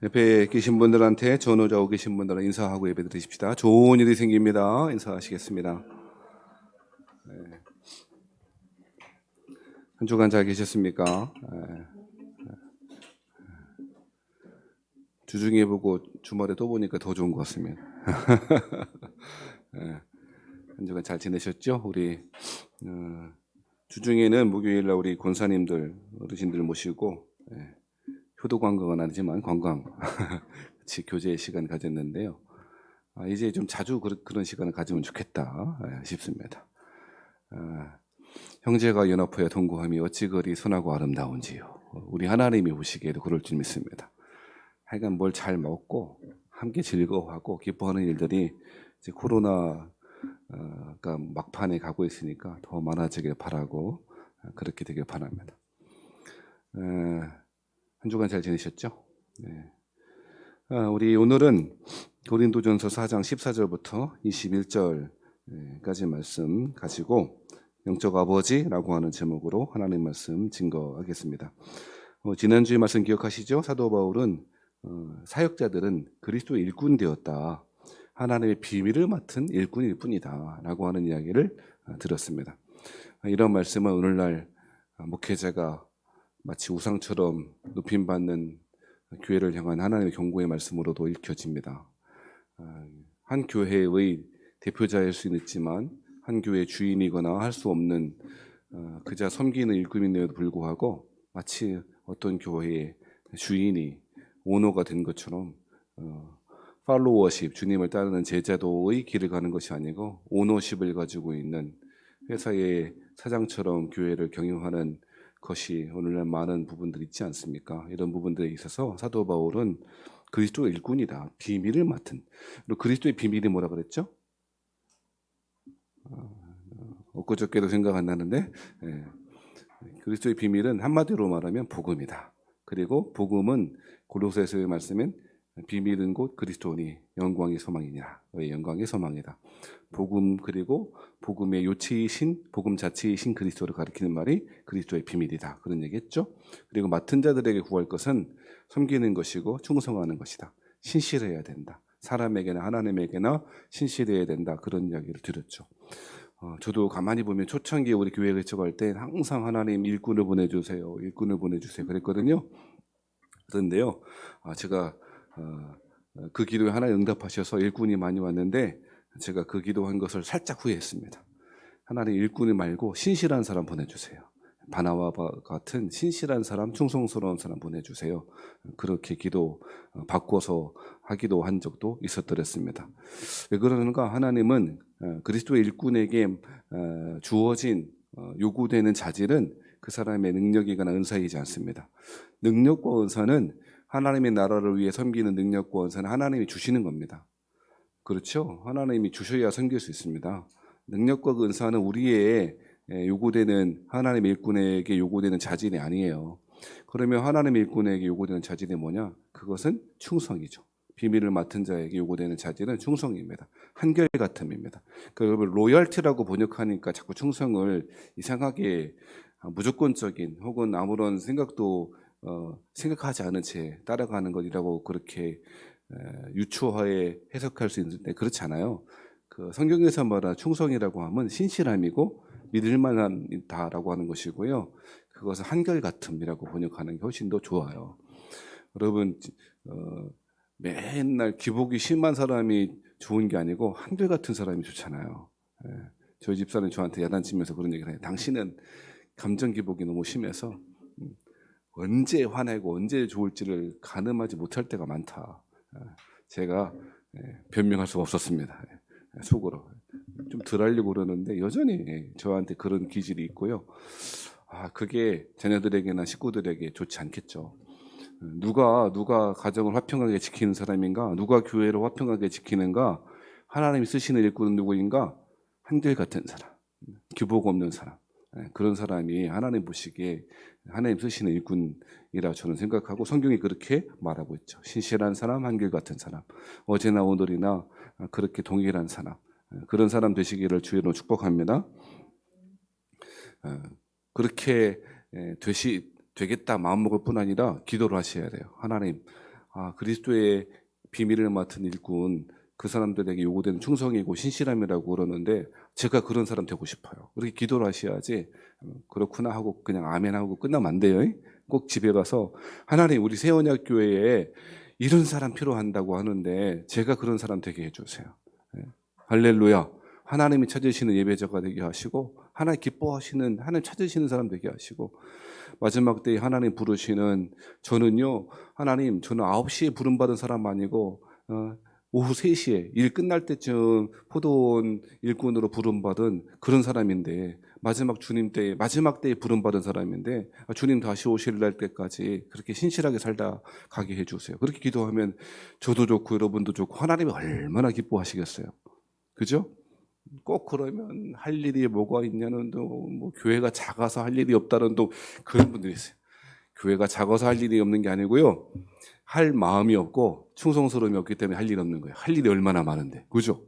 옆에 계신 분들한테 전후좌우 계신 분들은 인사하고 예배 드리십시다. 좋은 일이 생깁니다. 인사하시겠습니다. 한 주간 잘 계셨습니까? 주중에 보고 주말에 또 보니까 더 좋은 것 같습니다. 한 주간 잘 지내셨죠? 우리 주중에는 목요일날 우리 권사님들 어르신들 모시고 효도 관광은 아니지만 관광 같이 교제 시간 가졌는데요. 이제 좀 자주 그런 시간을 가지면 좋겠다 싶습니다. 형제가 연합하여 동거함이 어찌 그리 선하고 아름다운지요. 우리 하나님이 보시기에도 그럴 줄 믿습니다. 하여간 뭘 잘 먹고 함께 즐거워하고 기뻐하는 일들이 이제 코로나가 막판에 가고 있으니까 더 많아지길 바라고 그렇게 되길 바랍니다. 한 주간 잘 지내셨죠? 네. 우리 오늘은 고린도전서 4장 14절부터 21절까지 말씀 가지고 영적 아버지라고 하는 제목으로 하나님 말씀 증거하겠습니다. 지난주에 말씀 기억하시죠? 사도 바울은 사역자들은 그리스도의 일꾼 되었다. 하나님의 비밀을 맡은 일꾼일 뿐이다 라고 하는 이야기를 들었습니다. 이런 말씀은 오늘날 목회자가 마치 우상처럼 높임받는 교회를 향한 하나님의 경고의 말씀으로도 읽혀집니다. 한 교회의 대표자일 수는 있지만 한 교회의 주인이거나 할 수 없는 그저 섬기는 일꾼임에도 불구하고 마치 어떤 교회의 주인이 오너가 된 것처럼 팔로워십, 주님을 따르는 제자도의 길을 가는 것이 아니고 오너십을 가지고 있는 회사의 사장처럼 교회를 경영하는 것이 오늘날 많은 부분들이 있지 않습니까? 이런 부분들에 있어서 사도 바울은 그리스도의 일꾼이다. 비밀을 맡은. 그리고 그리스도의 비밀이 뭐라 그랬죠? 엊그저께도 생각 안 나는데 그리스도의 비밀은 한마디로 말하면 복음이다. 그리고 복음은 골로새서의 말씀엔 비밀은 곧 그리스도니 영광의 소망이니라. 왜 영광의 소망이다. 복음 그리고 복음의 요체이신 복음 자체이신 그리스도를 가리키는 말이 그리스도의 비밀이다. 그런 얘기했죠. 그리고 맡은 자들에게 구할 것은 섬기는 것이고 충성하는 것이다. 신실해야 된다. 사람에게나 하나님에게나 신실해야 된다. 그런 이야기를 드렸죠. 저도 가만히 보면 초창기에 우리 교회에 거쳐갈 때 항상 하나님 일꾼을 보내주세요. 일꾼을 보내주세요. 그랬거든요. 그런데요. 제가 그 기도에 하나님 응답하셔서 일꾼이 많이 왔는데 제가 그 기도한 것을 살짝 후회했습니다. 하나님 일꾼이 말고 신실한 사람 보내주세요. 바나바 같은 신실한 사람, 충성스러운 사람 보내주세요. 그렇게 기도 바꿔서 하기도 한 적도 있었더랬습니다. 왜 그러는가? 하나님은 그리스도의 일꾼에게 주어진 요구되는 자질은 그 사람의 능력이거나 은사이지 않습니다. 능력과 은사는 하나님의 나라를 위해 섬기는 능력과 은사는 하나님이 주시는 겁니다. 그렇죠? 하나님이 주셔야 섬길 수 있습니다. 능력과 은사는 우리의 요구되는 하나님의 일꾼에게 요구되는 자질이 아니에요. 그러면 하나님의 일꾼에게 요구되는 자질이 뭐냐? 그것은 충성이죠. 비밀을 맡은 자에게 요구되는 자질은 충성입니다. 한결같음입니다. 그러면 로열티라고 번역하니까 자꾸 충성을 이상하게 무조건적인 혹은 아무런 생각도 생각하지 않은 채 따라가는 것이라고 그렇게 유추하에 해석할 수 있는데 그렇지 않아요. 그 성경에서 말하는 충성이라고 하면 신실함이고 믿을 만하다라고 하는 것이고요. 그것은 한결같음이라고 번역하는 게 훨씬 더 좋아요. 여러분 맨날 기복이 심한 사람이 좋은 게 아니고 한결같은 사람이 좋잖아요. 저희 집사는 저한테 야단치면서 그런 얘기를 해요. 당신은 감정 기복이 너무 심해서 언제 화내고 언제 좋을지를 가늠하지 못할 때가 많다. 제가 변명할 수가 없었습니다. 속으로 좀 덜 하려고 그러는데 여전히 저한테 그런 기질이 있고요. 그게 자녀들에게나 식구들에게 좋지 않겠죠. 누가 가정을 화평하게 지키는 사람인가? 누가 교회를 화평하게 지키는가? 하나님이 쓰시는 일꾼은 누구인가? 한결같은 사람, 규복 없는 사람. 그런 사람이 하나님 보시기에 하나님 쓰시는 일꾼이라 저는 생각하고 성경이 그렇게 말하고 있죠. 신실한 사람, 한결같은 사람, 어제나 오늘이나 그렇게 동일한 사람, 그런 사람 되시기를 주의로 축복합니다. 그렇게 되겠다 마음먹을 뿐 아니라 기도를 하셔야 돼요. 하나님 그리스도의 비밀을 맡은 일꾼, 그 사람들에게 요구되는 충성이고 신실함이라고 그러는데 제가 그런 사람 되고 싶어요. 그렇게 기도를 하셔야지 그렇구나 하고 그냥 아멘 하고 끝나면 안 돼요. 꼭 집에 가서 하나님 우리 세원약 교회에 이런 사람 필요한다고 하는데 제가 그런 사람 되게 해주세요. 할렐루야. 하나님이 찾으시는 예배자가 되게 하시고 하나님 기뻐하시는 하나님 찾으시는 사람 되게 하시고 마지막 때에 하나님 부르시는 저는요 하나님 저는 9시에 부름받은 사람 아니고 오후 3시에 일 끝날 때쯤 포도원 일꾼으로 부름받은 그런 사람인데 마지막 때에 부름받은 사람인데 주님 다시 오실 날 때까지 그렇게 신실하게 살다 가게 해주세요. 그렇게 기도하면 저도 좋고 여러분도 좋고 하나님이 얼마나 기뻐하시겠어요. 그죠? 꼭 그러면 할 일이 뭐가 있냐는 뭐 교회가 작아서 할 일이 없다는 또 그런 분들이 있어요. 교회가 작아서 할 일이 없는 게 아니고요. 할 마음이 없고 충성스러움이 없기 때문에 할 일이 없는 거예요. 할 일이 얼마나 많은데. 그죠?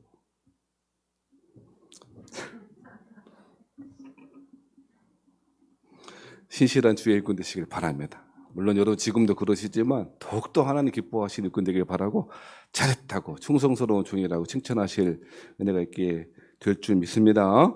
신실한 주의 일꾼 되시길 바랍니다. 물론 여러분 지금도 그러시지만 더욱더 하나님 기뻐하시는 일꾼 되길 바라고 잘했다고 충성스러운 종이라고 칭찬하실 은혜가 있게 될 줄 믿습니다.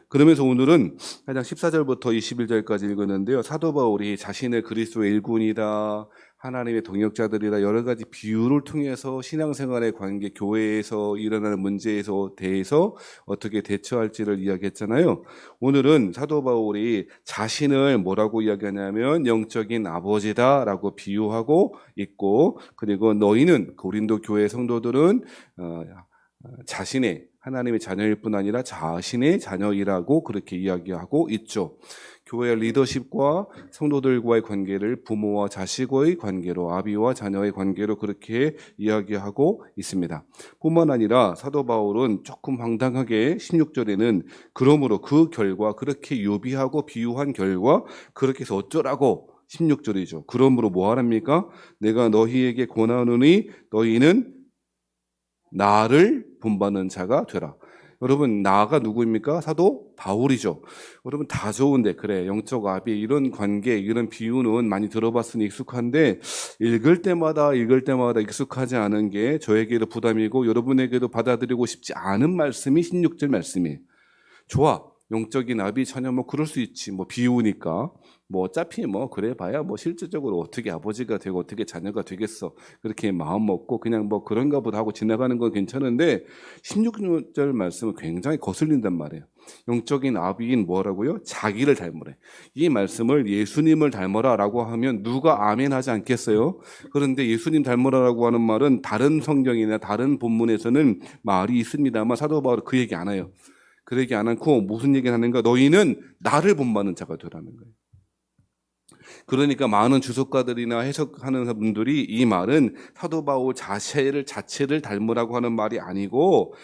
그러면서 오늘은 가장 14절부터 21절까지 읽었는데요. 사도 바울이 자신을 그리스도의 일꾼이다, 하나님의 동역자들이다 여러 가지 비유를 통해서 신앙생활의 관계, 교회에서 일어나는 문제에 대해서 어떻게 대처할지를 이야기했잖아요. 오늘은 사도 바울이 자신을 뭐라고 이야기하냐면 영적인 아버지다라고 비유하고 있고, 그리고 너희는 고린도 교회 성도들은 자신의 하나님의 자녀일 뿐 아니라 자신의 자녀이라고 그렇게 이야기하고 있죠. 교회의 리더십과 성도들과의 관계를 부모와 자식의 관계로, 아비와 자녀의 관계로 그렇게 이야기하고 있습니다. 뿐만 아니라 사도 바울은 조금 황당하게 16절에는 그러므로 그 결과, 그렇게 요비하고 비유한 결과 그렇게 해서 어쩌라고 16절이죠. 그러므로 뭐 하랍니까? 내가 너희에게 권하노니 너희는 나를 본받는 자가 되라. 여러분 나가 누구입니까? 사도 바울이죠. 여러분 다 좋은데 그래 영적 아비 이런 관계 이런 비유는 많이 들어봤으니 익숙한데 읽을 때마다 익숙하지 않은 게 저에게도 부담이고 여러분에게도 받아들이고 싶지 않은 말씀이 16절 말씀이에요. 좋아 영적인 아비 자녀 뭐 그럴 수 있지 뭐 비유니까 뭐 어차피 뭐 그래 봐야 뭐 실질적으로 어떻게 아버지가 되고 어떻게 자녀가 되겠어 그렇게 마음 먹고 그냥 뭐 그런가 보다 하고 지나가는 건 괜찮은데 16절 말씀은 굉장히 거슬린단 말이에요. 영적인 아비인 뭐라고요? 자기를 닮으래. 이 말씀을 예수님을 닮아라 라고 하면 누가 아멘 하지 않겠어요? 그런데 예수님 닮으라라고 하는 말은 다른 성경이나 다른 본문에서는 말이 있습니다만 사도 바울은 그 얘기 안 해요. 그 얘기 안 하고 무슨 얘기를 하는가? 너희는 나를 본받는 자가 되라는 거예요. 그러니까 많은 주석가들이나 해석하는 분들이 이 말은 사도 바울 자체를 닮으라고 하는 말이 아니고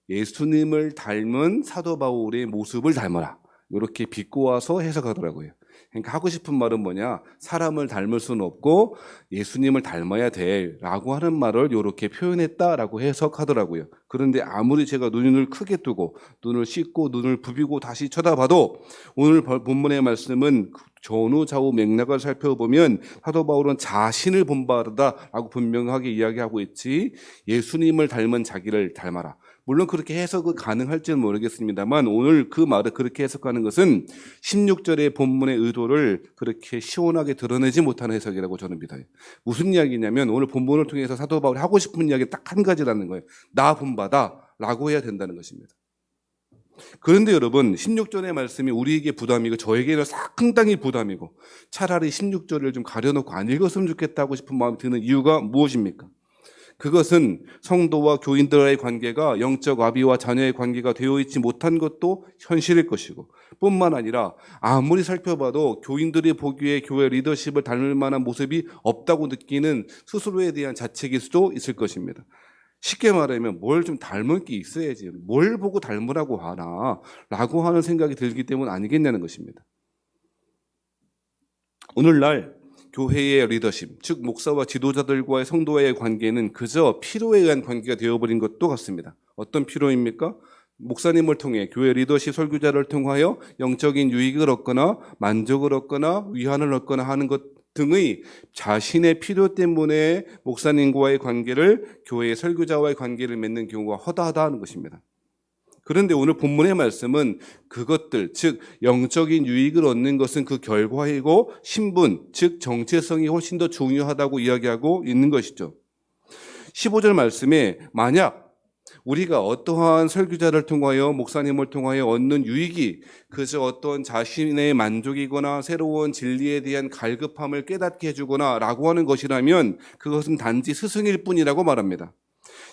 예수님을 닮은 사도 바울의 모습을 닮아라. 이렇게 비꼬아서 해석하더라고요. 그러니까 하고 싶은 말은 뭐냐? 사람을 닮을 수는 없고 예수님을 닮아야 돼라고 하는 말을 이렇게 표현했다라고 해석하더라고요. 그런데 아무리 제가 눈을 크게 뜨고 눈을 씻고 눈을 부비고 다시 쳐다봐도 오늘 본문의 말씀은 전후 좌우 맥락을 살펴보면 사도 바울은 자신을 본받으다라고 분명하게 이야기하고 있지 예수님을 닮은 자기를 닮아라. 물론 그렇게 해석은 가능할지는 모르겠습니다만 오늘 그 말을 그렇게 해석하는 것은 16절의 본문의 의도를 그렇게 시원하게 드러내지 못하는 해석이라고 저는 믿어요. 무슨 이야기냐면 오늘 본문을 통해서 사도 바울이 하고 싶은 이야기 딱 한 가지라는 거예요. 나 본받아 라고 해야 된다는 것입니다. 그런데 여러분 16절의 말씀이 우리에게 부담이고 저에게는 상당히 부담이고 차라리 16절을 좀 가려놓고 안 읽었으면 좋겠다고 싶은 마음이 드는 이유가 무엇입니까? 그것은 성도와 교인들의 관계가 영적 아비와 자녀의 관계가 되어 있지 못한 것도 현실일 것이고 뿐만 아니라 아무리 살펴봐도 교인들이 보기에 교회 리더십을 닮을 만한 모습이 없다고 느끼는 스스로에 대한 자책일 수도 있을 것입니다. 쉽게 말하면 뭘 좀 닮을 게 있어야지 뭘 보고 닮으라고 하나 라고 하는 생각이 들기 때문 아니겠냐는 것입니다. 오늘날 교회의 리더십, 즉 목사와 지도자들과의 성도와의 관계는 그저 필요에 의한 관계가 되어버린 것도 같습니다. 어떤 필요입니까? 목사님을 통해 교회 리더십 설교자를 통하여 영적인 유익을 얻거나 만족을 얻거나 위안을 얻거나 하는 것 등의 자신의 필요 때문에 목사님과의 관계를, 교회의 설교자와의 관계를 맺는 경우가 허다하다는 것입니다. 그런데 오늘 본문의 말씀은 그것들, 즉 영적인 유익을 얻는 것은 그 결과이고 신분, 즉 정체성이 훨씬 더 중요하다고 이야기하고 있는 것이죠. 15절 말씀에 만약 우리가 어떠한 설교자를 통하여, 목사님을 통하여 얻는 유익이 그저 어떤 자신의 만족이거나 새로운 진리에 대한 갈급함을 깨닫게 해주거나 라고 하는 것이라면 그것은 단지 스승일 뿐이라고 말합니다.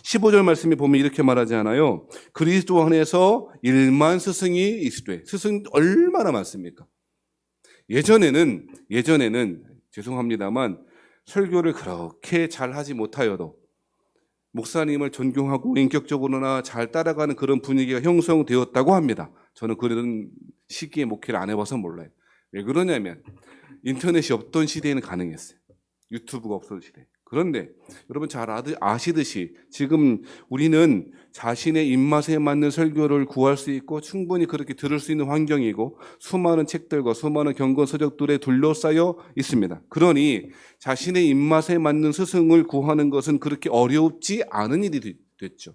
15절 말씀에 보면 이렇게 말하지 않아요? 그리스도 안에서 일만 스승이 있으되. 스승 얼마나 많습니까? 예전에는 죄송합니다만 설교를 그렇게 잘 하지 못하여도 목사님을 존경하고 인격적으로나 잘 따라가는 그런 분위기가 형성되었다고 합니다. 저는 그런 시기에 목회를 안 해봐서 몰라요. 왜 그러냐면 인터넷이 없던 시대에는 가능했어요. 유튜브가 없던 시대. 그런데 여러분 잘 아시듯이 지금 우리는 자신의 입맛에 맞는 설교를 구할 수 있고 충분히 그렇게 들을 수 있는 환경이고 수많은 책들과 수많은 경건 서적들에 둘러싸여 있습니다. 그러니 자신의 입맛에 맞는 스승을 구하는 것은 그렇게 어렵지 않은 일이 됐죠.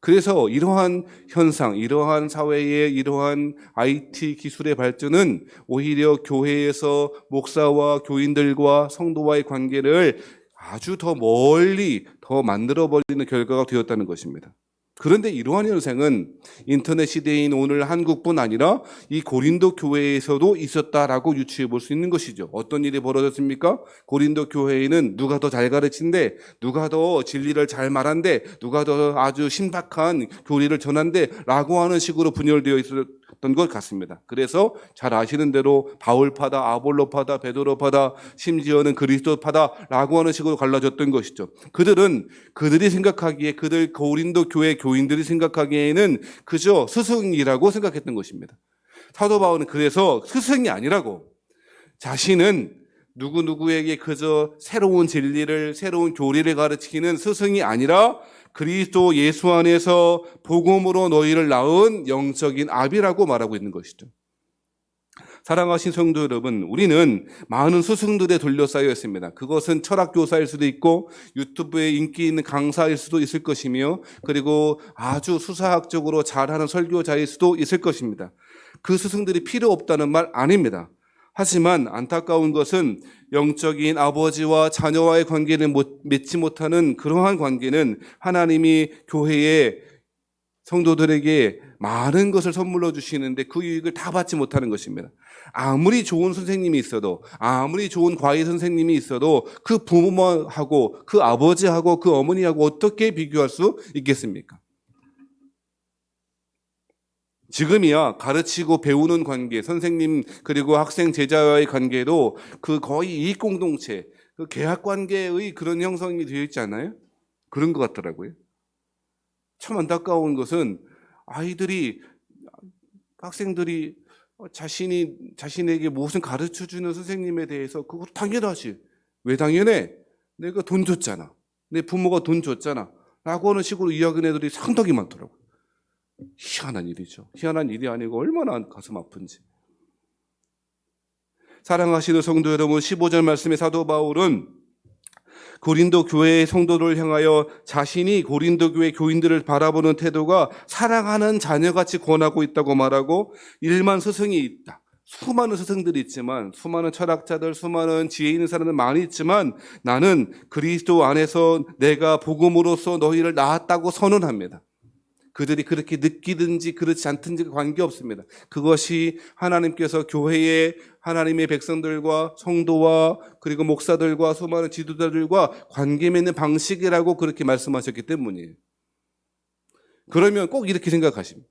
그래서 이러한 현상, 이러한 사회의 이러한 IT 기술의 발전은 오히려 교회에서 목사와 교인들과 성도와의 관계를 아주 더 멀리 더 만들어버리는 결과가 되었다는 것입니다. 그런데 이러한 현상은 인터넷 시대인 오늘 한국뿐 아니라 이 고린도 교회에서도 있었다라고 유추해 볼 수 있는 것이죠. 어떤 일이 벌어졌습니까? 고린도 교회에는 누가 더 잘 가르친대, 누가 더 진리를 잘 말한대, 누가 더 아주 신박한 교리를 전한대 라고 하는 식으로 분열되어 있었던 것 같습니다. 그래서 잘 아시는 대로 바울파다, 아볼로파다, 베드로파다, 심지어는 그리스도파다 라고 하는 식으로 갈라졌던 것이죠. 그들이 생각하기에, 그들 고린도 교회 교인들이 생각하기에는 그저 스승이라고 생각했던 것입니다. 사도 바울은 그래서 스승이 아니라고, 자신은 누구누구에게 그저 새로운 진리를, 새로운 교리를 가르치는 스승이 아니라 그리스도 예수 안에서 복음으로 너희를 낳은 영적인 아비라고 말하고 있는 것이죠. 사랑하신 성도 여러분, 우리는 많은 스승들에 둘러싸여 있습니다. 그것은 철학교사일 수도 있고 유튜브에 인기 있는 강사일 수도 있을 것이며, 그리고 아주 수사학적으로 잘하는 설교자일 수도 있을 것입니다. 그 스승들이 필요 없다는 말 아닙니다. 하지만 안타까운 것은 영적인 아버지와 자녀와의 관계를 맺지 못하는 그러한 관계는 하나님이 교회에 성도들에게 많은 것을 선물로 주시는데 그 유익을 다 받지 못하는 것입니다. 아무리 좋은 선생님이 있어도, 아무리 좋은 과외 선생님이 있어도 그 부모하고 그 아버지하고 그 어머니하고 어떻게 비교할 수 있겠습니까? 지금이야 가르치고 배우는 관계, 선생님 그리고 학생 제자와의 관계도 그 거의 이익공동체, 그 계약관계의 그런 형성이 되어 있지 않아요? 그런 것 같더라고요. 참 안타까운 것은 학생들이 자신에게 무엇을 가르쳐주는 선생님에 대해서 그거 당연하지. 왜 당연해? 내가 돈 줬잖아. 내 부모가 돈 줬잖아. 라고 하는 식으로 이야기하는 애들이 상당히 많더라고요. 희한한 일이죠. 희한한 일이 아니고 얼마나 가슴 아픈지. 사랑하시는 성도 여러분, 15절 말씀의 사도 바울은 고린도 교회의 성도를 향하여 자신이 고린도 교회 교인들을 바라보는 태도가 사랑하는 자녀같이 권하고 있다고 말하고, 일만 스승이 있다. 수많은 스승들이 있지만, 수많은 철학자들, 수많은 지혜 있는 사람들 많이 있지만 나는 그리스도 안에서 내가 복음으로써 너희를 낳았다고 선언합니다. 그들이 그렇게 느끼든지 그렇지 않든지 관계없습니다. 그것이 하나님께서 교회의 하나님의 백성들과 성도와 그리고 목사들과 수많은 지도자들과 관계 맺는 방식이라고 그렇게 말씀하셨기 때문이에요. 그러면 꼭 이렇게 생각하십니다.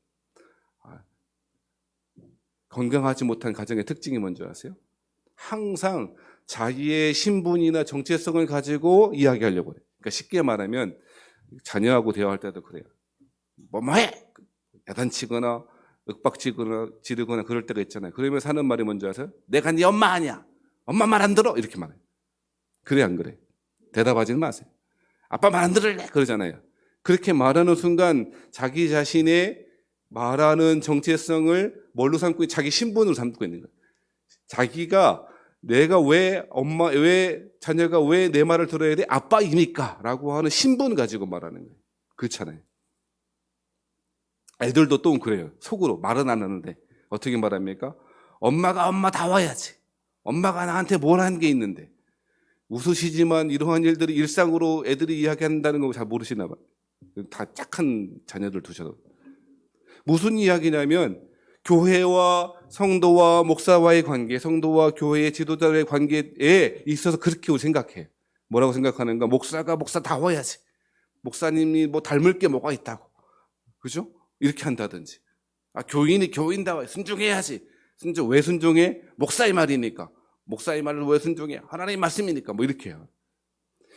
건강하지 못한 가정의 특징이 뭔지 아세요? 항상 자기의 신분이나 정체성을 가지고 이야기하려고 해요. 그러니까 쉽게 말하면 자녀하고 대화할 때도 그래요. 뭐해? 야단치거나 윽박지거나 지르거나 그럴 때가 있잖아요. 그러면 하는 말이 뭔지 아세요? 내가 네 엄마 아니야. 엄마 말 안 들어. 이렇게 말해요. 그래 안 그래? 대답하지는 마세요. 아빠 말 안 들을래? 그러잖아요. 그렇게 말하는 순간 자기 자신의 말하는 정체성을 뭘로 삼고 자기 신분으로 삼고 있는 거예요. 자기가 내가 왜 자녀가 왜 내 말을 들어야 돼? 아빠이니까 라고 하는 신분 가지고 말하는 거예요. 그렇잖아요. 애들도 또 그래요. 속으로 말은 안 하는데 어떻게 말합니까? 엄마 다 와야지. 엄마가 나한테 뭘 한 게 있는데. 웃으시지만 이러한 일들이 일상으로 애들이 이야기한다는 거 잘 모르시나 봐요. 다 짝한 자녀들 두셔도. 무슨 이야기냐면 교회와 성도와 목사와의 관계, 성도와 교회의 지도자의 관계에 있어서 그렇게 생각해요. 뭐라고 생각하는가? 목사가 목사 다 와야지. 목사님이 뭐 닮을 게 뭐가 있다고. 그죠? 이렇게 한다든지. 교인이 교인다워 순종해야지. 왜 순종해? 목사의 말이니까. 목사의 말을 왜 순종해? 하나님의 말씀이니까. 뭐 이렇게 해요.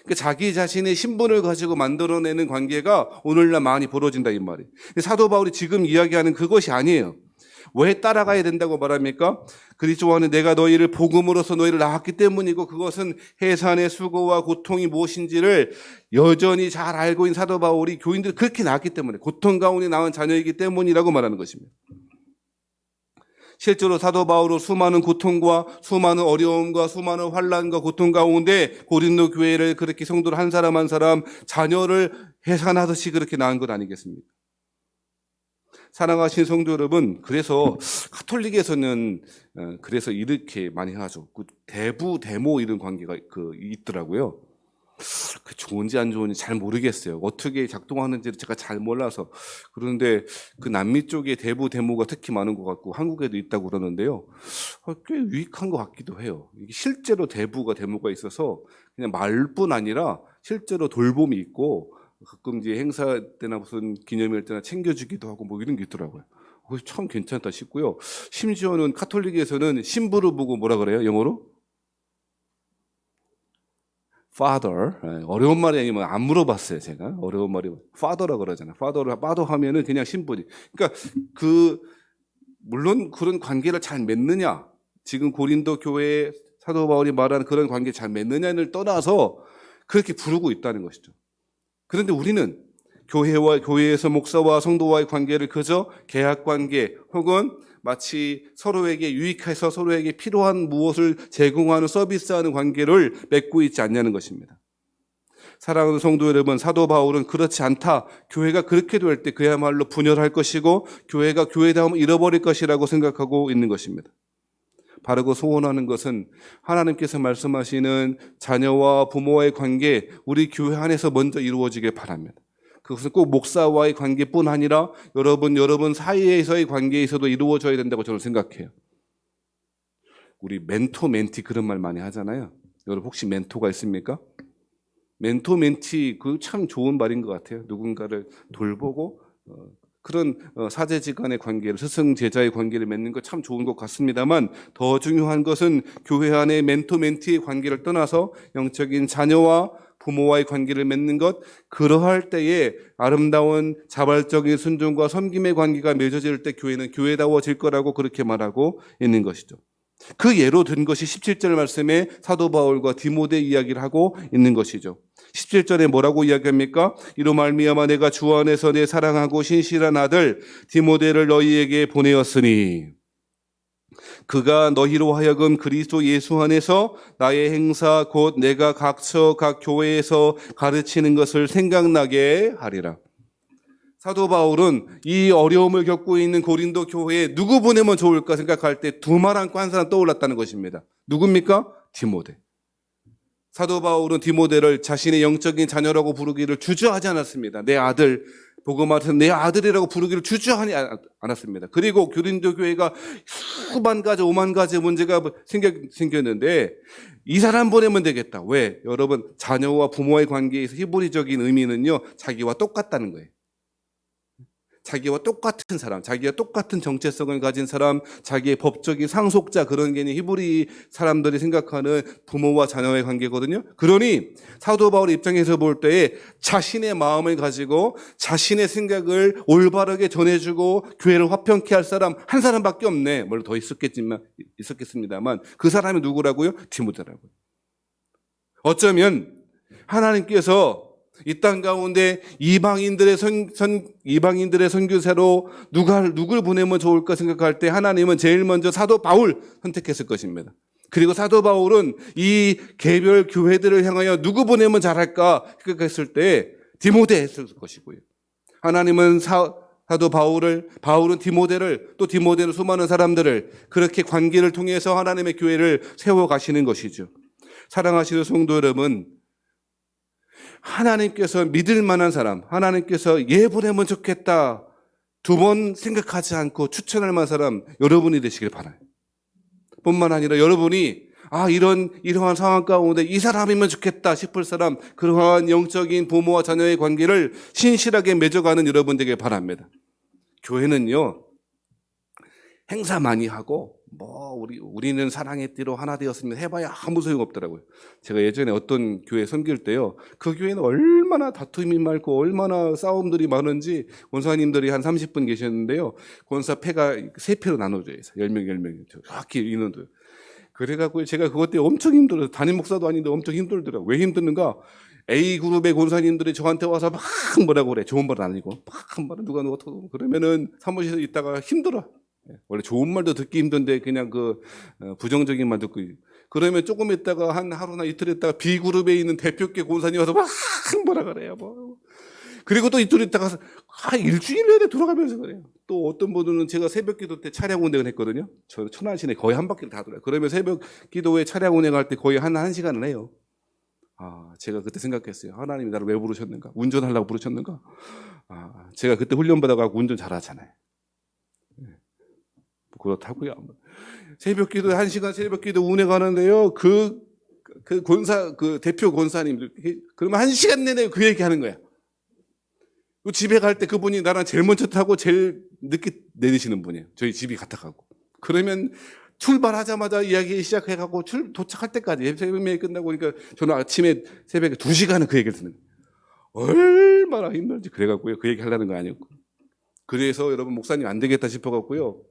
그러니까 자기 자신의 신분을 가지고 만들어내는 관계가 오늘날 많이 벌어진다 이 말이에요. 사도 바울이 지금 이야기하는 그것이 아니에요. 왜 따라가야 된다고 말합니까? 그리스도 안에 내가 너희를 복음으로서 너희를 낳았기 때문이고 그것은 해산의 수고와 고통이 무엇인지를 여전히 잘 알고 있는 사도 바울이 교인들을 그렇게 낳았기 때문에 고통 가운데 낳은 자녀이기 때문이라고 말하는 것입니다. 실제로 사도 바울은 수많은 고통과 수많은 어려움과 수많은 환난과 고통 가운데 고린도 교회를 그렇게 성도를 한 사람 한 사람 자녀를 해산하듯이 그렇게 낳은 것 아니겠습니까? 사랑하신 성도 여러분, 그래서 가톨릭에서는 그래서 이렇게 많이 하죠. 그 대부 대모 이런 관계가 있더라고요. 그 좋은지 안 좋은지 잘 모르겠어요. 어떻게 작동하는지를 제가 잘 몰라서. 그런데 그 남미 쪽에 대부 대모가 특히 많은 것 같고 한국에도 있다고 그러는데요. 꽤 유익한 것 같기도 해요. 이게 실제로 대모가 있어서 그냥 말뿐 아니라 실제로 돌봄이 있고 가끔 이제 행사 때나 무슨 기념일 때나 챙겨주기도 하고 뭐 이런 게 있더라고요. 그래서 참 괜찮다 싶고요. 심지어는 카톨릭에서는 신부를 보고 뭐라 그래요? 영어로? father. 어려운 말이 아니면 안 물어봤어요, 제가. 어려운 말이 father라고 그러잖아요. father 하면은 그냥 신부지. 그러니까 물론 그런 관계를 잘 맺느냐, 지금 고린도 교회에 사도 바울이 말하는 그런 관계 잘 맺느냐를 떠나서 그렇게 부르고 있다는 것이죠. 그런데 우리는 교회에서 목사와 성도와의 관계를 그저 계약 관계 혹은 마치 서로에게 유익해서 서로에게 필요한 무엇을 제공하는 서비스하는 관계를 맺고 있지 않냐는 것입니다. 사랑하는 성도 여러분, 사도 바울은 그렇지 않다. 교회가 그렇게 될 때 그야말로 분열할 것이고 교회가 교회다움을 잃어버릴 것이라고 생각하고 있는 것입니다. 바르고 소원하는 것은 하나님께서 말씀하시는 자녀와 부모와의 관계, 우리 교회 안에서 먼저 이루어지길 바랍니다. 그것은 꼭 목사와의 관계뿐 아니라 여러분 사이에서의 관계에서도 이루어져야 된다고 저는 생각해요. 우리 멘토, 멘티 그런 말 많이 하잖아요. 여러분 혹시 멘토가 있습니까? 멘토, 멘티 그 참 좋은 말인 것 같아요. 누군가를 돌보고 그런 사제지간의 관계를, 스승 제자의 관계를 맺는 것 참 좋은 것 같습니다만 더 중요한 것은 교회 안에 멘토 멘티의 관계를 떠나서 영적인 자녀와 부모와의 관계를 맺는 것, 그러할 때에 아름다운 자발적인 순종과 섬김의 관계가 맺어질 때 교회는 교회다워질 거라고 그렇게 말하고 있는 것이죠. 그 예로 든 것이 17절 말씀에 사도 바울과 디모데 이야기를 하고 있는 것이죠. 17절에 뭐라고 이야기합니까? 이로 말미암아 내가 주 안에서 내 사랑하고 신실한 아들 디모데를 너희에게 보내었으니 그가 너희로 하여금 그리스도 예수 안에서 나의 행사 곧 내가 각처 각 교회에서 가르치는 것을 생각나게 하리라. 사도 바울은 이 어려움을 겪고 있는 고린도 교회에 누구 보내면 좋을까 생각할 때 두 말 안고 한 사람 떠올랐다는 것입니다. 누굽니까? 디모데. 사도 바울은 디모데를 자신의 영적인 자녀라고 부르기를 주저하지 않았습니다. 내 아들, 복음화에서 내 아들이라고 부르기를 주저하지 않았습니다. 그리고 고린도 교회가 수만 가지, 5만 가지 문제가 생겼는데 이 사람 보내면 되겠다. 왜? 여러분, 자녀와 부모의 관계에서 히브리적인 의미는요, 자기와 똑같다는 거예요. 자기와 똑같은 사람, 자기와 똑같은 정체성을 가진 사람, 자기의 법적인 상속자, 그런 개념이 히브리 사람들이 생각하는 부모와 자녀의 관계거든요. 그러니 사도 바울의 입장에서 볼 때에 자신의 마음을 가지고 자신의 생각을 올바르게 전해주고 교회를 화평케 할 사람 한 사람밖에 없네. 물론 더 있었겠습니다만 그 사람이 누구라고요? 디모데라고요. 어쩌면 하나님께서 이 땅 가운데 이방인들의 선교사로 누굴 보내면 좋을까 생각할 때 하나님은 제일 먼저 사도 바울 선택했을 것입니다. 그리고 사도 바울은 이 개별 교회들을 향하여 누구 보내면 잘할까 생각했을 때 디모데 했을 것이고요. 하나님은 사도 바울은 디모데를, 또 디모데는 수많은 사람들을 그렇게 관계를 통해서 하나님의 교회를 세워가시는 것이죠. 사랑하시는 성도 여러분, 하나님께서 믿을 만한 사람, 하나님께서 얘 보내면 좋겠다, 두 번 생각하지 않고 추천할 만한 사람 여러분이 되시길 바라요. 뿐만 아니라 여러분이 이러한 상황 가운데 이 사람이면 좋겠다 싶을 사람, 그러한 영적인 부모와 자녀의 관계를 신실하게 맺어가는 여러분 되길 바랍니다. 교회는요, 행사 많이 하고 우리는 사랑의 띠로 하나 되었으면 해봐야 아무 소용 없더라고요. 제가 예전에 어떤 교회 섬길 때요, 그 교회는 얼마나 다툼이 많고 얼마나 싸움들이 많은지, 권사님들이 한 30분 계셨는데요, 권사 패가 3패로 나눠져 있어요. 10명 정확히 인원도. 그래갖고 제가 그것 때문에 엄청 힘들어요. 담임 목사도 아닌데 엄청 힘들더라고요. 왜 힘드는가? A그룹의 권사님들이 저한테 와서 막 뭐라고 그래. 좋은 말은 아니고 막 말은 누가 그러면은 사무실에 있다가 힘들어. 원래 좋은 말도 듣기 힘든데 그냥 부정적인 말 듣고, 그러면 조금 있다가 한 하루나 이틀 있다가 B그룹에 있는 대표께 권사님 와서 막 뭐라 그래요. 그리고 또 이틀 있다가 일주일 내내 돌아가면서 그래요. 또 어떤 분들은 제가 새벽 기도 때 차량 운행을 했거든요. 저는 천안시내 거의 한 바퀴를 다 돌아요. 그러면 새벽 기도에 차량 운행할 때 거의 한 시간을 해요. 제가 그때 생각했어요. 하나님이 나를 왜 부르셨는가? 운전하려고 부르셨는가? 제가 그때 훈련받아가지고 운전 잘하잖아요. 그렇다고요. 새벽 기도 1시간 새벽 기도 운행하는데요. 그 대표 권사님, 그러면 1시간 내내 그 얘기 하는 거야. 집에 갈 때 그분이 나랑 제일 먼저 타고 제일 늦게 내리시는 분이에요. 저희 집이 같아가고. 그러면 출발하자마자 이야기 시작해가고 도착할 때까지 새벽에 끝나고, 그러니까 저는 아침에 새벽에 2시간은 그 얘기를 듣는 거예요. 얼마나 힘들지. 그래갖고요. 그 얘기 하려는 거 아니었고. 그래서 여러분, 목사님 안 되겠다 싶어갖고요,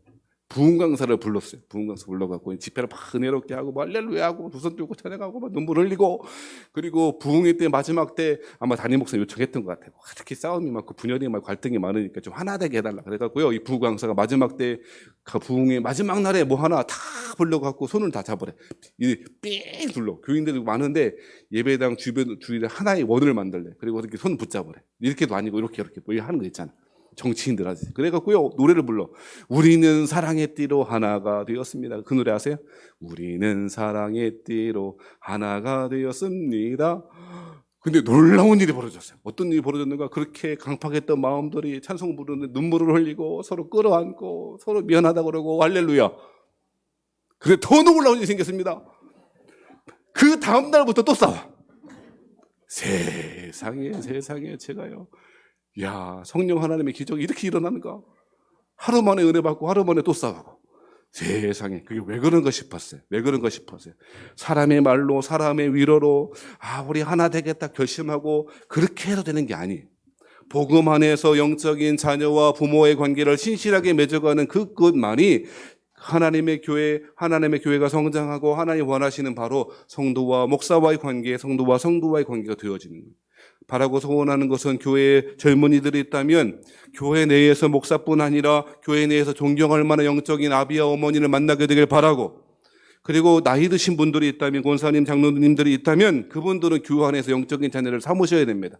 부흥 강사를 불렀어요. 부흥 강사 불러갖고 집회를 막 은혜롭게 하고 할렐루야 하고 두 손 들고 찬양하고 막 눈물 흘리고, 그리고 부흥회 때 마지막 때 아마 담임 목사님 요청했던 것 같아요. 이렇게 싸움이 많고 분열이 많고 갈등이 많으니까 좀 하나 되게 해달라. 그래갖고요, 이 부흥 강사가 마지막 때 부흥회 마지막 날에 뭐 하나 다 불러갖고 손을 다 잡으래. 삥 둘러. 교인들이 많은데 예배당 주위에 하나의 원을 만들래. 그리고 이렇게 손 붙잡으래. 이렇게도 아니고 이렇게 뭐 하는 거 있잖아. 정치인들 하지. 그래갖고요, 노래를 불러. 우리는 사랑의 띠로 하나가 되었습니다. 그 노래 아세요? 우리는 사랑의 띠로 하나가 되었습니다. 근데 놀라운 일이 벌어졌어요. 어떤 일이 벌어졌는가? 그렇게 강팍했던 마음들이 찬송 부르는데 눈물을 흘리고 서로 끌어안고 서로 미안하다 그러고 할렐루야. 근데 더 놀라운 일이 생겼습니다. 그 다음 날부터 또 싸워. 세상에 제가요, 야, 성령 하나님의 기적이 이렇게 일어나는가? 하루 만에 은혜 받고 하루 만에 또 싸우고. 세상에, 그게 왜 그런가 싶었어요. 사람의 말로, 사람의 위로로 우리 하나 되겠다 결심하고 그렇게 해도 되는 게 아니에요. 복음 안에서 영적인 자녀와 부모의 관계를 신실하게 맺어가는 그것만이 하나님의 교회가 성장하고 하나님 원하시는 바로 성도와 목사와의 관계, 성도와 성도와의 관계가 되어지는 거예요. 바라고 소원하는 것은 교회에 젊은이들이 있다면 교회 내에서 목사뿐 아니라 교회 내에서 존경할 만한 영적인 아비와 어머니를 만나게 되길 바라고, 그리고 나이 드신 분들이 있다면, 권사님, 장로님들이 있다면 그분들은 교회 안에서 영적인 자녀를 삼으셔야 됩니다.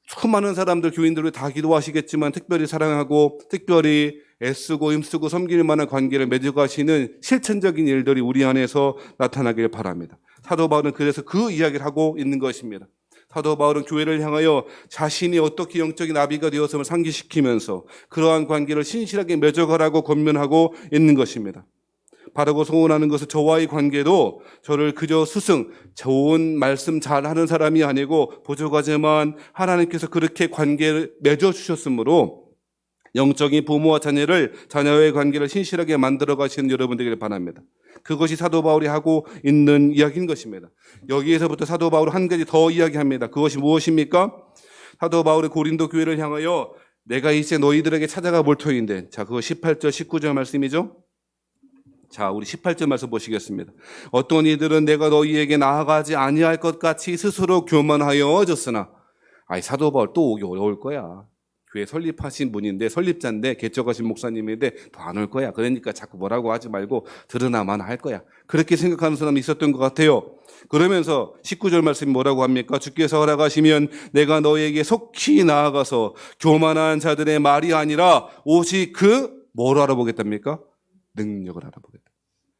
수많은 사람들, 교인들이 다 기도하시겠지만 특별히 사랑하고 특별히 애쓰고 힘쓰고 섬길 만한 관계를 맺어가시는 실천적인 일들이 우리 안에서 나타나길 바랍니다. 사도 바울은 그래서 그 이야기를 하고 있는 것입니다. 사도 바울은 교회를 향하여 자신이 어떻게 영적인 아비가 되었음을 상기시키면서 그러한 관계를 신실하게 맺어가라고 권면하고 있는 것입니다. 바라고 소원하는 것은 저와의 관계도 저를 그저 좋은 말씀 잘하는 사람이 아니고 보조과제만 하나님께서 그렇게 관계를 맺어주셨으므로 영적인 부모와 자녀의 관계를 신실하게 만들어 가시는 여러분 되기를 바랍니다. 그것이 사도 바울이 하고 있는 이야기인 것입니다. 여기에서부터 사도 바울은 한 가지 더 이야기합니다. 그것이 무엇입니까? 사도 바울의 고린도 교회를 향하여 내가 이제 너희들에게 찾아가 볼 터인데, 자, 그거 18절 19절 말씀이죠. 자, 우리 18절 말씀 보시겠습니다. 어떤 이들은 내가 너희에게 나아가지 아니할 것 같이 스스로 교만하여졌으나, 사도 바울 또 오기 어려울 거야. 교회 설립하신 분인데 설립자인데 개척하신 목사님인데 더 안 올 거야. 그러니까 자꾸 뭐라고 하지 말고 들으나마나 할 거야. 그렇게 생각하는 사람이 있었던 것 같아요. 그러면서 19절 말씀이 뭐라고 합니까? 주께서 허락하시면 내가 너에게 속히 나아가서 교만한 자들의 말이 아니라 오직 뭘 알아보겠답니까? 능력을 알아보겠다.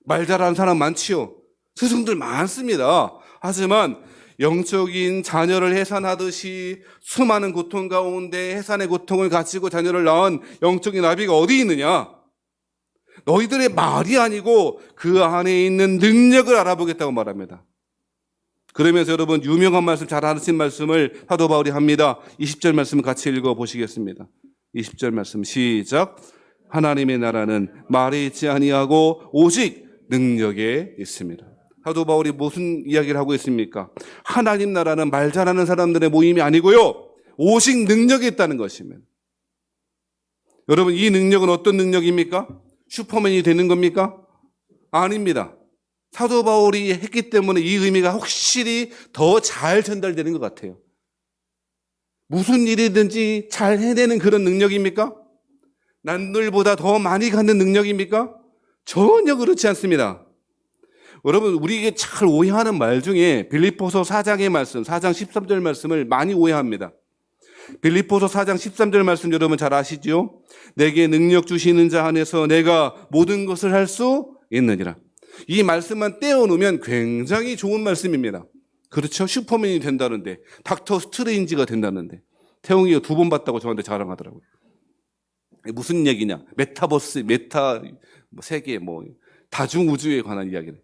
말 잘하는 사람 많지요. 스승들 많습니다. 하지만 영적인 자녀를 해산하듯이 수많은 고통 가운데 해산의 고통을 가지고 자녀를 낳은 영적인 아비가 어디 있느냐? 너희들의 말이 아니고 그 안에 있는 능력을 알아보겠다고 말합니다. 그러면서 여러분 유명한 말씀, 잘 아시는 말씀을 사도 바울이 합니다. 20절 말씀 같이 읽어보시겠습니다. 20절 말씀 시작. 하나님의 나라는 말에 있지 아니하고 오직 능력에 있습니다. 사도 바울이 무슨 이야기를 하고 있습니까? 하나님 나라는 말 잘하는 사람들의 모임이 아니고요, 오직 능력이 있다는 것입니다. 여러분, 이 능력은 어떤 능력입니까? 슈퍼맨이 되는 겁니까? 아닙니다. 사도 바울이 했기 때문에 이 의미가 확실히 더 잘 전달되는 것 같아요. 무슨 일이든지 잘 해내는 그런 능력입니까? 남들보다 더 많이 갖는 능력입니까? 전혀 그렇지 않습니다. 여러분, 우리에게 잘 오해하는 말 중에 빌립보서 4장의 말씀, 4장 13절 말씀을 많이 오해합니다. 빌립보서 4장 13절 말씀 여러분 잘 아시죠? 내게 능력 주시는 자 안에서 내가 모든 것을 할 수 있느니라. 이 말씀만 떼어놓으면 굉장히 좋은 말씀입니다. 그렇죠? 슈퍼맨이 된다는데, 닥터 스트레인지가 된다는데, 태웅이가 2번 봤다고 저한테 자랑하더라고요. 무슨 얘기냐? 메타버스, 세계, 다중우주에 관한 이야기를.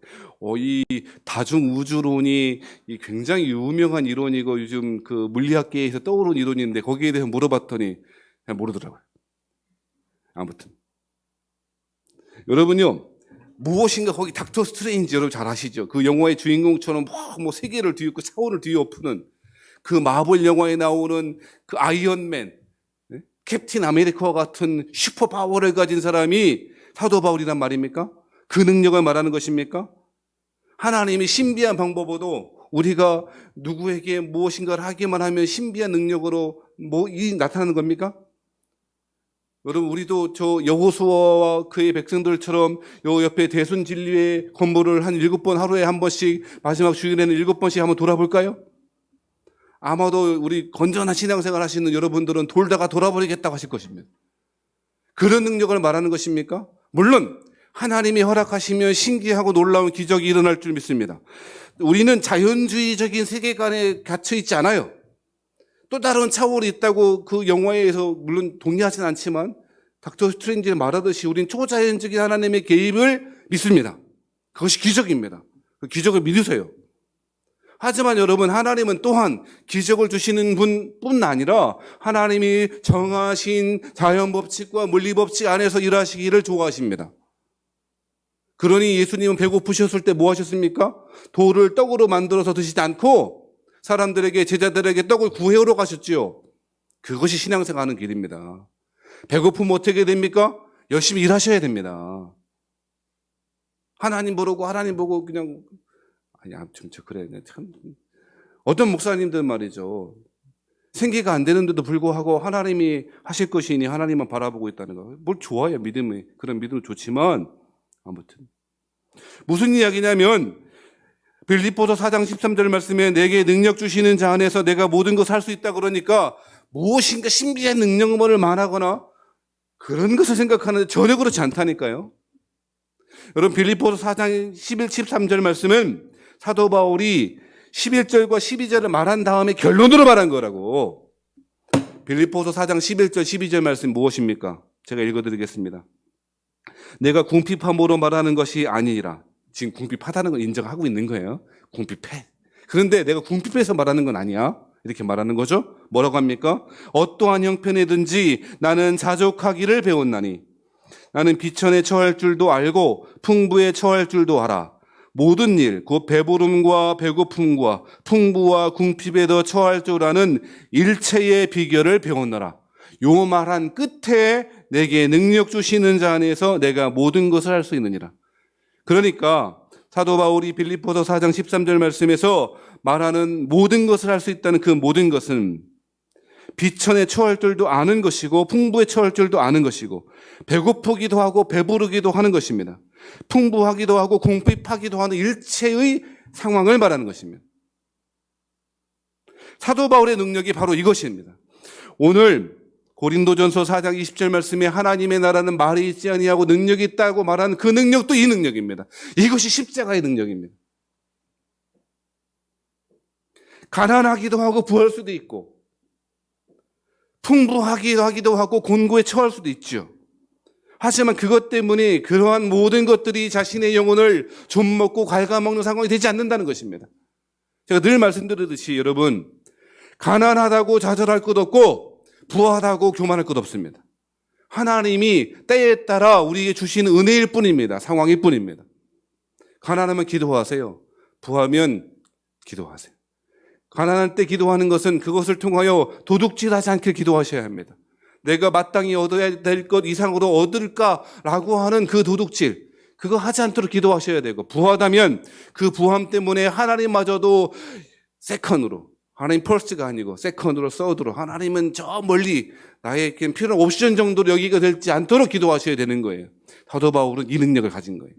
이 다중우주론이 굉장히 유명한 이론이고 요즘 그 물리학계에서 떠오른 이론인데 거기에 대해서 물어봤더니 그냥 모르더라고요. 아무튼. 여러분요, 무엇인가 거기 닥터 스트레인지 여러분 잘 아시죠? 그 영화의 주인공처럼 세계를 뒤엎고 차원을 뒤엎는 그 마블 영화에 나오는 그 아이언맨, 캡틴 아메리카와 같은 슈퍼 파워를 가진 사람이 사도 바울이란 말입니까? 그 능력을 말하는 것입니까? 하나님이 신비한 방법으로 우리가 누구에게 무엇인가를 하기만 하면 신비한 능력으로 나타나는 겁니까? 여러분, 우리도 저 여호수아와 그의 백성들처럼 요 옆에 대순진리의 건물을 한 7번, 하루에 한 번씩, 마지막 주일에는 7번씩 한번 돌아볼까요? 아마도 우리 건전한 신앙생활 하시는 여러분들은 돌다가 돌아버리겠다고 하실 것입니다. 그런 능력을 말하는 것입니까? 물론 하나님이 허락하시면 신기하고 놀라운 기적이 일어날 줄 믿습니다. 우리는 자연주의적인 세계관에 갇혀 있지 않아요. 또 다른 차원이 있다고 그 영화에서 물론 동의하진 않지만 닥터 스트레인지가 말하듯이 우리는 초자연적인 하나님의 개입을 믿습니다. 그것이 기적입니다. 그 기적을 믿으세요. 하지만 여러분, 하나님은 또한 기적을 주시는 분뿐 아니라 하나님이 정하신 자연법칙과 물리법칙 안에서 일하시기를 좋아하십니다. 그러니 예수님은 배고프셨을 때 뭐 하셨습니까? 돌을 떡으로 만들어서 드시지 않고 사람들에게, 제자들에게 떡을 구해오러 가셨지요. 그것이 신앙생활하는 길입니다. 배고프면 어떻게 됩니까? 열심히 일하셔야 됩니다. 하나님 보고 그냥 그래. 참. 어떤 목사님들 말이죠. 생계가 안 되는데도 불구하고 하나님이 하실 것이니 하나님만 바라보고 있다는 거. 뭘 좋아해요, 믿음이. 그런 믿음은 좋지만, 아무튼. 무슨 이야기냐면, 빌립보서 4장 13절 말씀에 내게 능력 주시는 자 안에서 내가 모든 것을 할 수 있다 그러니까 무엇인가 신비한 능력을 말하거나 그런 것을 생각하는데 전혀 그렇지 않다니까요. 여러분, 빌립보서 4장 11, 13절 말씀은 사도 바울이 11절과 12절을 말한 다음에 결론으로 말한 거라고. 빌립보서 4장 11절, 12절 말씀 무엇입니까? 제가 읽어드리겠습니다. 내가 궁핍함으로 말하는 것이 아니라, 지금 궁핍하다는 걸 인정하고 있는 거예요. 궁핍해. 그런데 내가 궁핍해서 말하는 건 아니야. 이렇게 말하는 거죠. 뭐라고 합니까? 어떠한 형편이든지 나는 자족하기를 배웠나니 나는 비천에 처할 줄도 알고 풍부에 처할 줄도 알아. 모든 일, 곧 배부름과 배고픔과 풍부와 궁핍에도 처할 줄 아는 일체의 비결을 배웠노라. 요 말한 끝에 내게 능력 주시는 자 안에서 내가 모든 것을 할 수 있느니라. 그러니까 사도 바울이 빌립보서 4장 13절 말씀에서 말하는 모든 것을 할 수 있다는 그 모든 것은 비천에 처할 줄도 아는 것이고 풍부에 처할 줄도 아는 것이고 배고프기도 하고 배부르기도 하는 것입니다. 풍부하기도 하고 궁핍하기도 하는 일체의 상황을 말하는 것입니다. 사도 바울의 능력이 바로 이것입니다. 오늘 고린도전서 4장 20절 말씀에 하나님의 나라는 말이 있지 아니하고 능력이 있다고 말하는 그 능력도 이 능력입니다. 이것이 십자가의 능력입니다. 가난하기도 하고 부할 수도 있고 풍부하기도 하고 곤고에 처할 수도 있죠. 하지만 그것 때문에 그러한 모든 것들이 자신의 영혼을 좀먹고 갉아먹는 상황이 되지 않는다는 것입니다. 제가 늘 말씀드리듯이 여러분, 가난하다고 좌절할 것 없고 부하다고 교만할 것 없습니다. 하나님이 때에 따라 우리에게 주시는 은혜일 뿐입니다. 상황일 뿐입니다. 가난하면 기도하세요. 부하면 기도하세요. 가난할 때 기도하는 것은 그것을 통하여 도둑질하지 않게 기도하셔야 합니다. 내가 마땅히 얻어야 될 것 이상으로 얻을까라고 하는 그 도둑질, 그거 하지 않도록 기도하셔야 되고, 부하다면 그 부함 때문에 하나님마저도 세컨으로, 하나님 퍼스트가 아니고 세컨으로 서드로, 하나님은 저 멀리 나에게 필요한 옵션 정도로 여기가 되지 않도록 기도하셔야 되는 거예요. 사도 바울은 이 능력을 가진 거예요.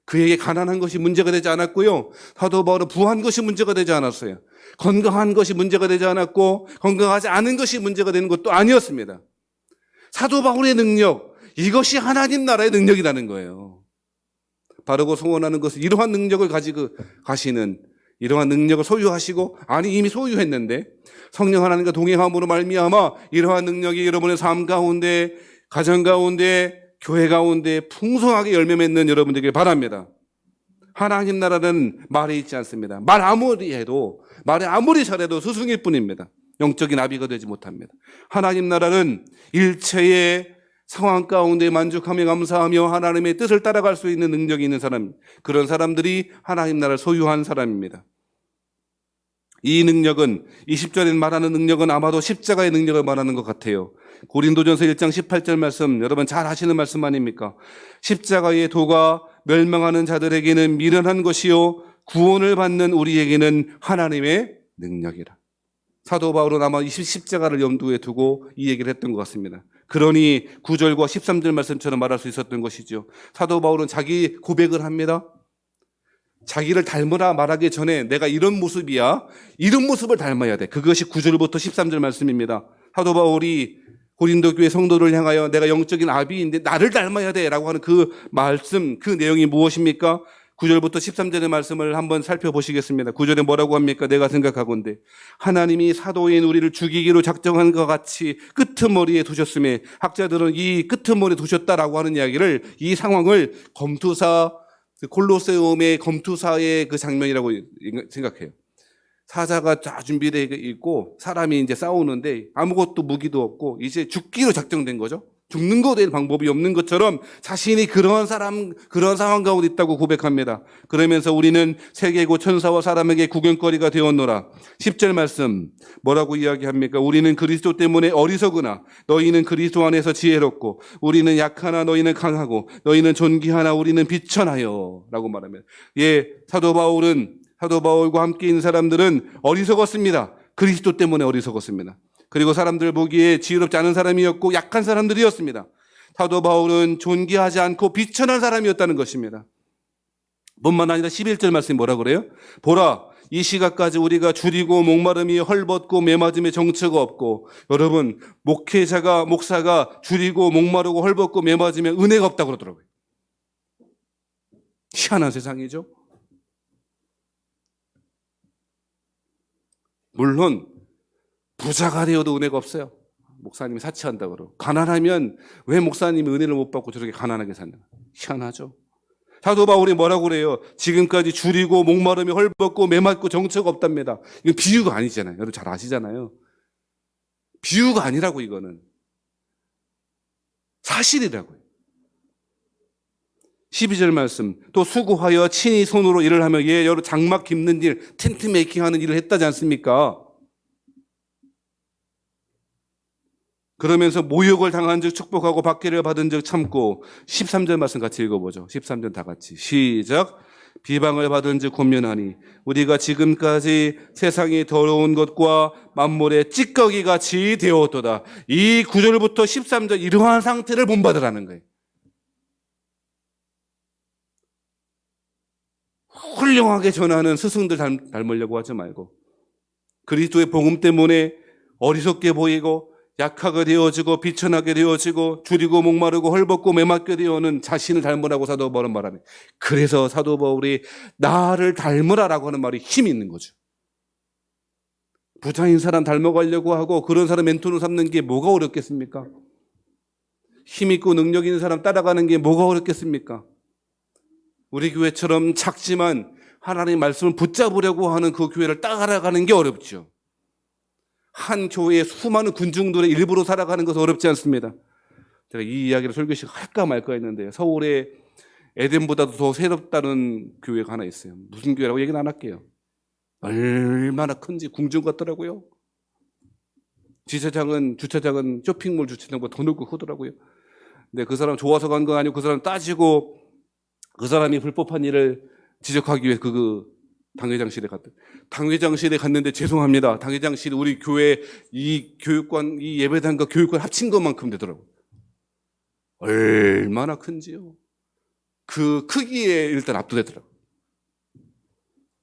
그에게 가난한 것이 문제가 되지 않았고요. 사도 바울은 부한 것이 문제가 되지 않았어요. 건강한 것이 문제가 되지 않았고 건강하지 않은 것이 문제가 되는 것도 아니었습니다. 사도 바울의 능력, 이것이 하나님 나라의 능력이라는 거예요. 바르고 소원하는 것은 이러한 능력을 가지고 가시는, 이러한 능력을 소유하시고, 아니 이미 소유했는데 성령 하나님과 동행함으로 말미암아 이러한 능력이 여러분의 삶 가운데, 가정 가운데, 교회 가운데 풍성하게 열매 맺는 여러분들에게 바랍니다. 하나님 나라는 말이 있지 않습니다. 말 아무리 해도, 말에 아무리 잘해도 스승일 뿐입니다. 영적인 아비가 되지 못합니다. 하나님 나라는 일체의 상황 가운데 만족하며 감사하며 하나님의 뜻을 따라갈 수 있는 능력이 있는 사람, 그런 사람들이 하나님 나라를 소유한 사람입니다. 이 능력은, 20절에 말하는 능력은 아마도 십자가의 능력을 말하는 것 같아요. 고린도전서 1장 18절 말씀, 여러분 잘 아시는 말씀 아닙니까? 십자가의 도가 멸망하는 자들에게는 미련한 것이요 구원을 받는 우리에게는 하나님의 능력이라. 사도 바울은 아마 이 십자가를 염두에 두고 이 얘기를 했던 것 같습니다. 그러니 9절과 13절 말씀처럼 말할 수 있었던 것이죠. 사도 바울은 자기 고백을 합니다. 자기를 닮으라 말하기 전에 내가 이런 모습이야, 이런 모습을 닮아야 돼. 그것이 9절부터 13절 말씀입니다. 사도 바울이 고린도 교회 성도를 향하여 내가 영적인 아비인데 나를 닮아야 돼라고 하는 그 말씀, 그 내용이 무엇입니까? 9절부터 13절의 말씀을 한번 살펴보시겠습니다. 9절에 뭐라고 합니까? 내가 생각하건대 하나님이 사도인 우리를 죽이기로 작정한 것 같이 끄트머리에 두셨음에, 학자들은 이 끄트머리에 두셨다라고 하는 이야기를, 이 상황을 검투사, 콜로세움의 검투사의 그 장면이라고 생각해요. 사자가 다 준비되어 있고 사람이 이제 싸우는데 아무것도 무기도 없고 이제 죽기로 작정된 거죠. 죽는 것에 대한 방법이 없는 것처럼 자신이 그런 상황 가운데 있다고 고백합니다. 그러면서 우리는 세계고 천사와 사람에게 구경거리가 되었노라. 10절 말씀 뭐라고 이야기합니까? 우리는 그리스도 때문에 어리석으나 너희는 그리스도 안에서 지혜롭고, 우리는 약하나 너희는 강하고, 너희는 존귀하나 우리는 비천하여 라고 말합니다. 예, 사도 바울과 함께 있는 사람들은 어리석었습니다. 그리스도 때문에 어리석었습니다. 그리고 사람들 보기에 지혜롭지 않은 사람이었고 약한 사람들이었습니다. 사도 바울은 존귀하지 않고 비천한 사람이었다는 것입니다. 뿐만 아니라 11절 말씀이 뭐라 그래요? 보라, 이 시각까지 우리가 줄이고 목마름이 헐벗고 매맞음에 정처가 없고. 여러분, 목사가 줄이고 목마르고 헐벗고 매맞으면 은혜가 없다고 그러더라고요. 희한한 세상이죠. 물론 부자가 되어도 은혜가 없어요. 목사님이 사치한다고 그러고. 가난하면 왜 목사님이 은혜를 못 받고 저렇게 가난하게 사냐. 희한하죠. 사도 바울이 뭐라고 그래요? 지금까지 줄이고 목마름이 헐벗고 매맞고 정처가 없답니다. 이건 비유가 아니잖아요. 여러분 잘 아시잖아요. 비유가 아니라고, 이거는 사실이라고요. 12절 말씀, 또 수고하여 친히 손으로 일을 하며 여러 장막 깁는 일, 텐트 메이킹하는 일을 했다지 않습니까? 그러면서 모욕을 당한 즉 축복하고 박해를 받은 즉 참고. 13절 말씀 같이 읽어보죠. 13절 다 같이 시작. 비방을 받은 즉 권면하니 우리가 지금까지 세상이 더러운 것과 만물의 찌꺼기 같이 되었도다. 이 9절부터 13절 이러한 상태를 본받으라는 거예요. 훌륭하게 전하는 스승들 닮으려고 하지 말고 그리스도의 복음 때문에 어리석게 보이고 약하게 되어지고 비천하게 되어지고 줄이고 목마르고 헐벗고 매맞게 되어오는 자신을 닮으라고 사도 바울은 말하네. 그래서 사도 바울이 나를 닮으라라고 하는 말이 힘이 있는 거죠. 부자인 사람 닮아가려고 하고 그런 사람 멘토로 삼는 게 뭐가 어렵겠습니까? 힘 있고 능력 있는 사람 따라가는 게 뭐가 어렵겠습니까? 우리 교회처럼 작지만 하나님의 말씀을 붙잡으려고 하는 그 교회를 따라가는 게 어렵죠. 한 교회의 수많은 군중들의 일부로 살아가는 것은 어렵지 않습니다. 제가 이 이야기를 설교식 할까 말까 했는데 서울에 에덴보다도 더 새롭다는 교회가 하나 있어요. 무슨 교회라고 얘기는 안 할게요. 얼마나 큰지 궁중 같더라고요. 주차장은 쇼핑몰 주차장보다 더 넓고 크더라고요. 근데 그 사람 좋아서 간 거 아니고 그 사람 따지고 그 사람이 불법한 일을 지적하기 위해 그 당회장실에 갔다. 당회장실에 갔는데 죄송합니다. 당회장실이 우리 교회 이 교육관, 이 예배당과 교육관 합친 것만큼 되더라고요. 얼마나 큰지요. 그 크기에 일단 압도되더라고요.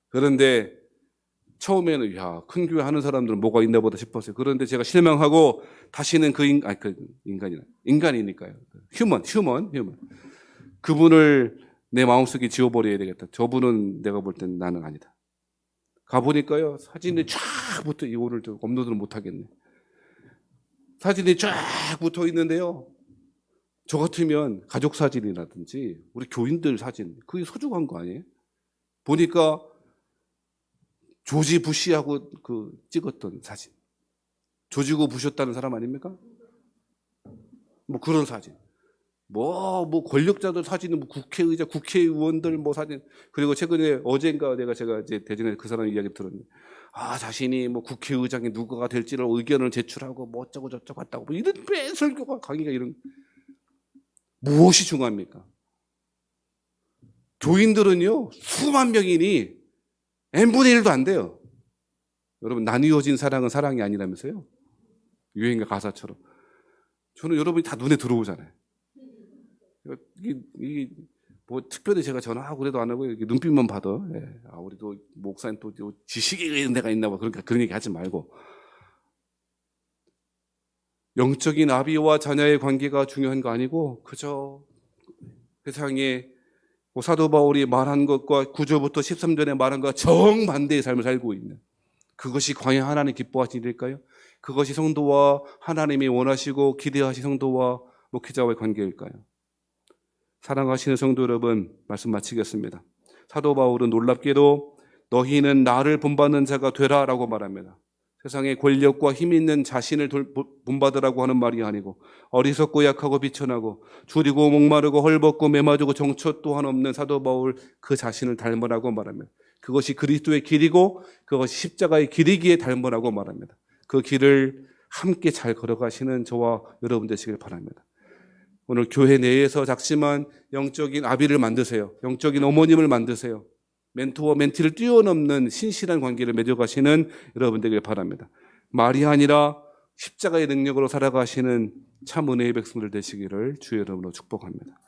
그런데 처음에는 큰 교회 하는 사람들은 뭐가 있나 보다 싶었어요. 그런데 제가 실망하고 다시는 인간이니까요. 휴먼. 그분을 내 마음속에 지워버려야 되겠다. 저분은 내가 볼 땐 나는 아니다. 가보니까요, 사진이 쫙 붙어, 오늘 업로드는 못하겠네. 사진이 쫙 붙어 있는데요. 저 같으면 가족 사진이라든지 우리 교인들 사진, 그게 소중한 거 아니에요? 보니까 조지 부시하고 찍었던 사진. 조지고 부셨다는 사람 아닙니까? 뭐 그런 사진. 뭐 권력자들 사진은 국회의장, 국회의원들 사진. 그리고 최근에 어젠가 제가 이제 대전에 그 사람 이야기 들었는데, 자신이 국회의장이 누가 될지를 의견을 제출하고 어쩌고 저쩌고 했다고. 이런 설교가 강의가 이런. 무엇이 중요합니까? 교인들은요, 수만 명이니 n분의 1도 안 돼요. 여러분, 나뉘어진 사랑은 사랑이 아니라면서요? 유행가 가사처럼. 저는 여러분이 다 눈에 들어오잖아요. 이게 특별히 제가 전화하고 그래도 안 하고 눈빛만 봐도 우리도 목사님 또 지식이 있는 데가 있나 봐. 그러니까 그런 얘기 하지 말고 영적인 아비와 자녀의 관계가 중요한 거 아니고 그저 세상에 사도 바울이 말한 것과 9절부터 13절에 말한 것과 정반대의 삶을 살고 있는 그것이 과연 하나님 기뻐하시는 일일까요? 그것이 성도와 하나님이 원하시고 기대하신 성도와 목회자와의 관계일까요? 사랑하시는 성도 여러분, 말씀 마치겠습니다. 사도 바울은 놀랍게도 너희는 나를 본받는 자가 되라라고 말합니다. 세상에 권력과 힘 있는 자신을 본받으라고 하는 말이 아니고 어리석고 약하고 비천하고 줄이고 목마르고 헐벗고 매맞고 정처 또한 없는 사도 바울 그 자신을 닮으라고 말합니다. 그것이 그리스도의 길이고 그것이 십자가의 길이기에 닮으라고 말합니다. 그 길을 함께 잘 걸어가시는 저와 여러분 되시길 바랍니다. 오늘 교회 내에서 작지만 영적인 아비를 만드세요. 영적인 어머님을 만드세요. 멘토와 멘티를 뛰어넘는 신실한 관계를 맺어가시는 여러분 되길 바랍니다. 말이 아니라 십자가의 능력으로 살아가시는 참 은혜의 백성들 되시기를 주의 이름으로 축복합니다.